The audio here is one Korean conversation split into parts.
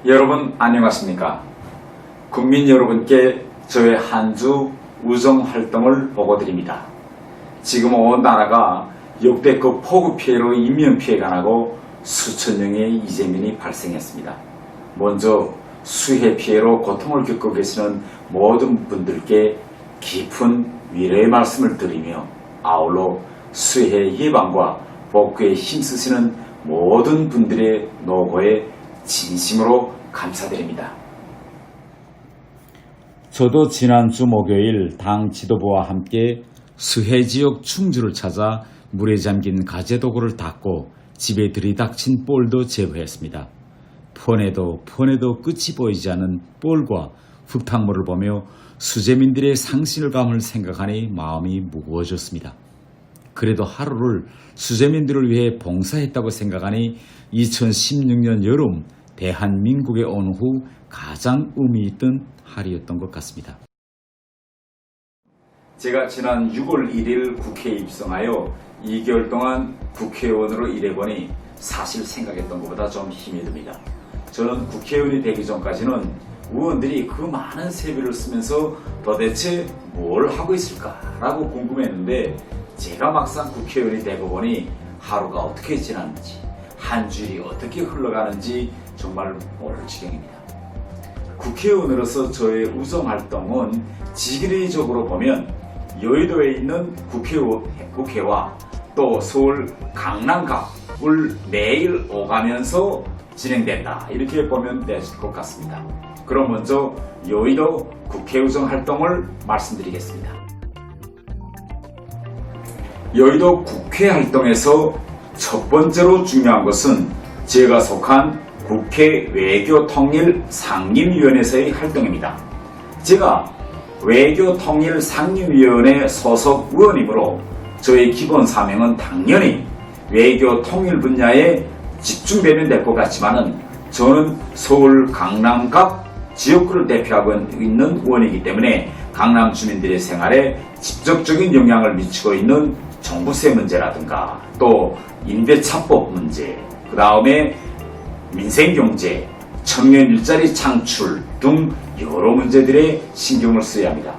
여러분 안녕하십니까? 국민 여러분께 저의 한 주 우정 활동을 보고드립니다. 지금 온 나라가 역대급 폭우 피해로 인명피해가 나고 수천 명의 이재민이 발생했습니다. 먼저 수해 피해로 고통을 겪고 계시는 모든 분들께 깊은 위로의 말씀을 드리며 아울러 수해 예방과 복구에 힘쓰시는 모든 분들의 노고에 진심으로 감사드립니다. 저도 지난주 목요일 당 지도부와 함께 수해 지역 충주를 찾아 물에 잠긴 가재도구를 닦고 집에 들이닥친 뻘도 제거했습니다. 폰에도 끝이 보이지 않는 뻘과 흙탕물을 보며 수재민들의 상실감을 생각하니 마음이 무거워졌습니다. 그래도 하루를 수재민들을 위해 봉사했다고 생각하니 2016년 여름 대한민국에 온 후 가장 의미 있던 하루였던 것 같습니다. 제가 지난 6월 1일 국회에 입성하여 2개월 동안 국회의원으로 일해보니 사실 생각했던 것보다 좀 힘이 듭니다. 저는 국회의원이 되기 전까지는 의원들이 그 많은 세비를 쓰면서 도대체 뭘 하고 있을까라고 궁금했는데 제가 막상 국회의원이 되고 보니 하루가 어떻게 지났는지 한 주일이 어떻게 흘러가는지 정말 모를 지경입니다. 국회의원으로서 저의 우정활동은 지리적으로 보면 여의도에 있는 국회와 또 서울 강남갑을 매일 오가면서 진행된다. 이렇게 보면 될 것 같습니다. 그럼 먼저 여의도 국회우정활동을 말씀드리겠습니다. 여의도 국회활동에서 첫 번째로 중요한 것은 제가 속한 국회 외교통일상임위원회에서의 활동입니다. 제가 외교통일상임위원회 소속 의원이므로 저의 기본 사명은 당연히 외교통일 분야에 집중되면 될 것 같지만은 저는 서울 강남갑 지역구를 대표하고 있는 의원이기 때문에 강남 주민들의 생활에 직접적인 영향을 미치고 있는 종부세 문제라든가 또 임대차법 문제, 그 다음에 민생경제, 청년 일자리 창출 등 여러 문제들에 신경을 써야 합니다.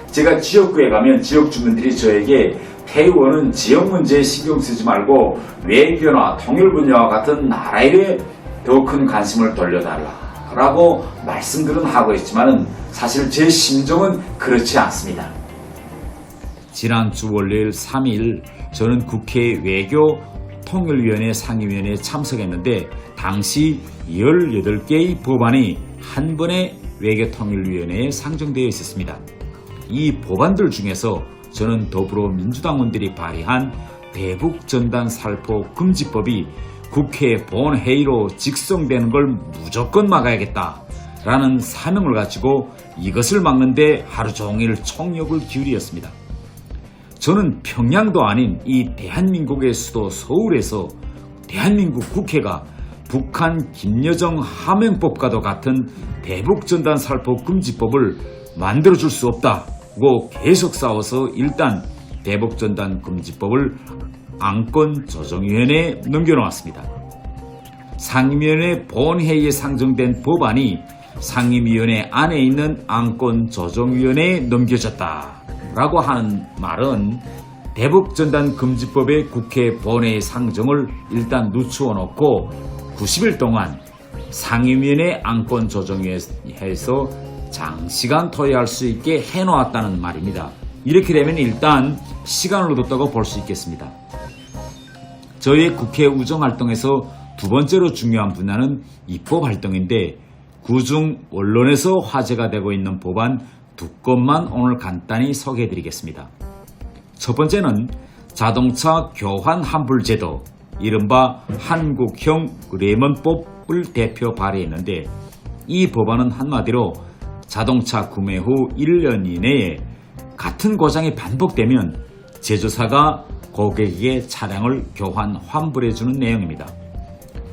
제가 지역구에 가면 지역 주민들이 저에게 태의원은 지역 문제에 신경 쓰지 말고 외교나 통일 분야와 같은 나라 일에 더 큰 관심을 돌려달라라고 말씀들은 하고 있지만 사실 제 심정은 그렇지 않습니다. 지난주 월요일 3일 저는 국회 외교통일위원회 상임위원회에 참석했는데 당시 18개의 법안이 한 번에 외교통일위원회에 상정되어 있었습니다. 이 법안들 중에서 저는 더불어민주당원들이 발의한 대북전단살포 금지법이 국회 본회의로 직송되는 걸 무조건 막아야겠다라는 사명을 가지고 이것을 막는 데 하루 종일 총력을 기울였습니다. 저는 평양도 아닌 이 대한민국의 수도 서울에서 대한민국 국회가 북한 김여정 하명법과도 같은 대북전단살포 금지법을 만들어줄 수 없다고 계속 싸워서 일단 대북전단 금지법을 안건조정위원회에 넘겨놓았습니다. 상임위원회 본회의에 상정된 법안이 상임위원회 안에 있는 안건조정위원회에 넘겨졌다라고 하는 말은 대북전단 금지법의 국회 본회의 상정을 일단 늦추어 놓고 90일 동안 상임위원회 안건조정위에서 장시간 토의할 수 있게 해놓았다는 말입니다. 이렇게 되면 일단 시간을 얻었다고 볼 수 있겠습니다. 저희 국회 우정활동에서 두 번째로 중요한 분야는 입법활동인데 그중 언론에서 화제가 되고 있는 법안 두 건만 오늘 간단히 소개해드리겠습니다. 첫 번째는 자동차 교환 환불제도, 이른바 한국형 레몬법을 대표 발의했는데 이 법안은 한마디로 자동차 구매 후 1년 이내에 같은 고장이 반복되면 제조사가 고객에게 차량을 교환 환불해주는 내용입니다.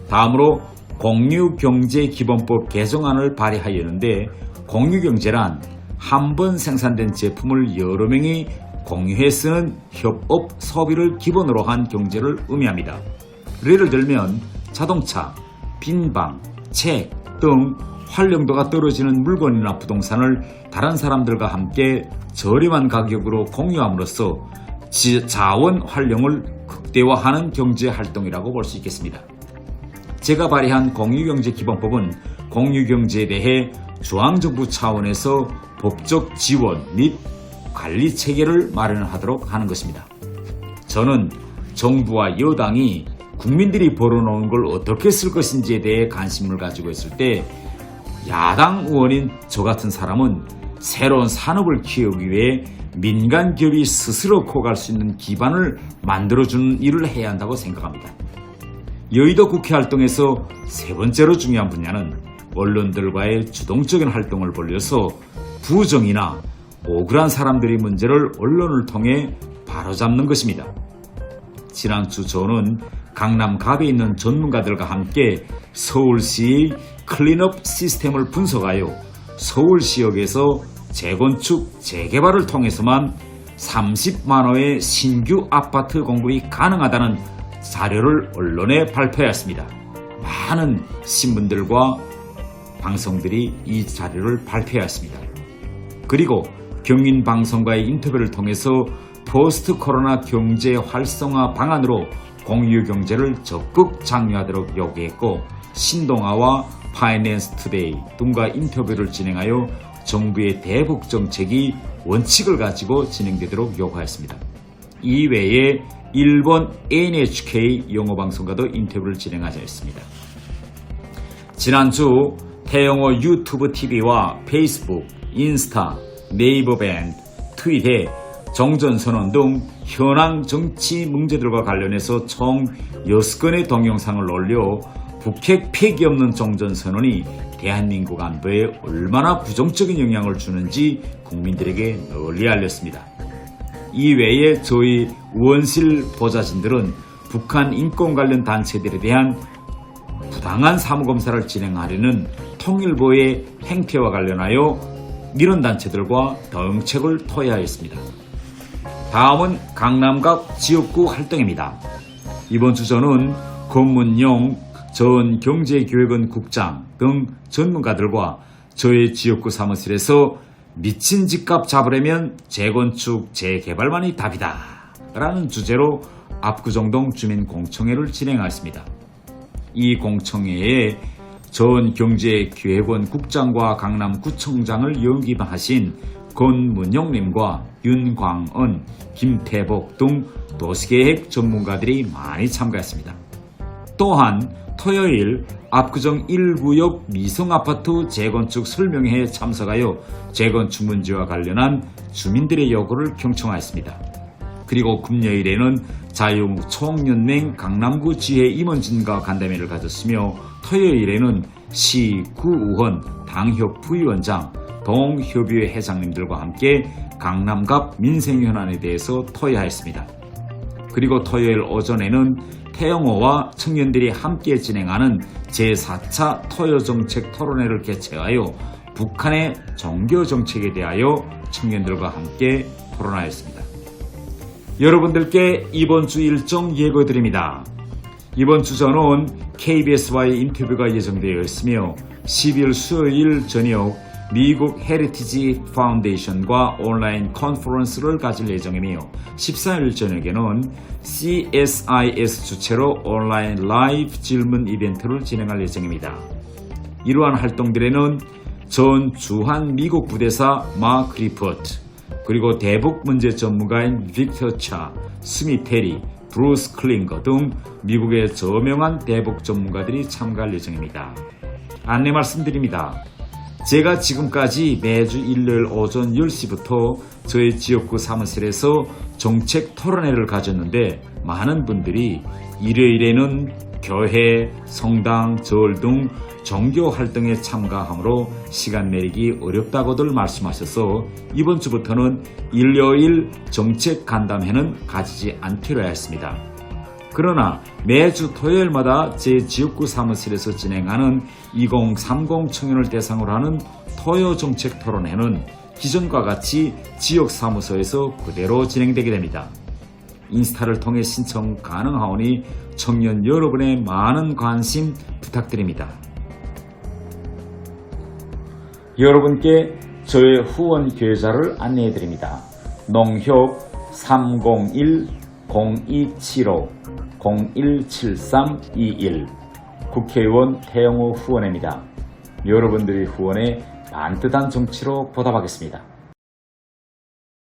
다음으로 공유경제기본법 개정안을 발의하였는데 공유경제란 한 번 생산된 제품을 여러 명이 공유해 쓰는 협업 소비를 기본으로 한 경제를 의미합니다. 예를 들면 자동차, 빈방, 책, 등 활용도가 떨어지는 물건이나 부동산을 다른 사람들과 함께 저렴한 가격으로 공유함으로써 자원 활용을 극대화하는 경제활동이라고 볼 수 있겠습니다. 제가 발의한 공유경제기본법은 공유경제에 대해 중앙정부 차원에서 법적 지원 및 관리 체계를 마련하도록 하는 것입니다. 저는 정부와 여당이 국민들이 벌어놓은 걸 어떻게 쓸 것인지에 대해 관심을 가지고 있을 때 야당 의원인 저 같은 사람은 새로운 산업을 키우기 위해 민간 기업이 스스로 커갈 수 있는 기반을 만들어주는 일을 해야 한다고 생각합니다. 여의도 국회 활동에서 세 번째로 중요한 분야는 언론들과의 주동적인 활동을 벌여서 부정이나 억울한 사람들의 문제를 언론을 통해 바로잡는 것입니다. 지난주 저는 강남 갑에 있는 전문가들과 함께 서울시의 클린업 시스템을 분석하여 서울시역에서 재건축, 재개발을 통해서만 30만호의 신규 아파트 공급이 가능하다는 자료를 언론에 발표했습니다. 많은 신문들과 방송들이 이 자료를 발표했습니다. 그리고 경인방송과의 인터뷰를 통해서 포스트 코로나 경제 활성화 방안으로 공유경제를 적극 장려하도록 요구했고, 신동아와 파이낸스 투데이 등과 인터뷰를 진행하여 정부의 대북 정책이 원칙을 가지고 진행되도록 요구하였습니다. 이외에 일본 NHK 영어방송과도 인터뷰를 진행하였습니다. 지난주 태영호 유튜브 TV와 페이스북, 인스타, 네이버 밴드, 트윗에 정전선언 등 현황 정치 문제들과 관련해서 총 6건의 동영상을 올려 북핵 폐기 없는 정전선언이 대한민국 안보에 얼마나 부정적인 영향을 주는지 국민들에게 널리 알렸습니다. 이외에 저희 의원실 보좌진들은 북한 인권 관련 단체들에 대한 부당한 사무검사를 진행하려는 통일부의 행태와 관련하여 이런 단체들과 대응책을 토의하였습니다. 다음은 강남갑 지역구 활동입니다. 이번 주 저는 권문용 전 경제기획원 국장 등 전문가들과 저의 지역구 사무실에서 미친 집값 잡으려면 재건축, 재개발만이 답이다 라는 주제로 압구정동 주민공청회를 진행하였습니다. 이 공청회에 전 경제기획원 국장과 강남구청장을 역임하신 권문용님과 윤광은, 김태복 등 도시계획 전문가들이 많이 참가했습니다. 또한 토요일 압구정 1구역 미성아파트 재건축 설명회에 참석하여 재건축 문제와 관련한 주민들의 요구를 경청하였습니다. 그리고 금요일에는 자유총연맹 강남구 지회 임원진과 간담회를 가졌으며, 토요일에는 시, 구의원, 당협 부위원장, 동협의회 회장님들과 함께 강남갑 민생현안에 대해서 토의하였습니다. 그리고 토요일 오전에는 태영호와 청년들이 함께 진행하는 제4차 토요정책 토론회를 개최하여 북한의 종교정책에 대하여 청년들과 함께 토론하였습니다. 여러분들께 이번 주 일정 예고드립니다. 이번 주 저는 KBS와의 인터뷰가 예정되어 있으며 12일 수요일 저녁 미국 헤리티지 파운데이션과 온라인 컨퍼런스를 가질 예정이며, 14일 저녁에는 CSIS 주최로 온라인 라이브 질문 이벤트를 진행할 예정입니다. 이러한 활동들에는 전 주한 미국 부대사 마크 리포트, 그리고 대북 문제 전문가인 빅터 차, 스미 테리, 브루스 클링거 등 미국의 저명한 대북 전문가들이 참가할 예정입니다. 안내 말씀드립니다. 제가 지금까지 매주 일요일 오전 10시부터 저희 지역구 사무실에서 정책 토론회를 가졌는데, 많은 분들이 일요일에는 교회, 성당, 절 등 종교 활동에 참가하므로 시간 내기 어렵다고들 말씀하셔서 이번 주부터는 일요일 정책 간담회는 가지지 않기로 했습니다. 그러나 매주 토요일마다 제 지역구 사무실에서 진행하는 2030 청년을 대상으로 하는 토요 정책 토론회는 기존과 같이 지역 사무소에서 그대로 진행되게 됩니다. 인스타를 통해 신청 가능하오니 청년 여러분의 많은 관심 부탁드립니다. 여러분께 저의 후원 계좌를 안내해 드립니다. 농협 301-0275-017321 국회의원 태영호 후원입니다. 여러분들의 후원에 반듯한 정치로 보답하겠습니다.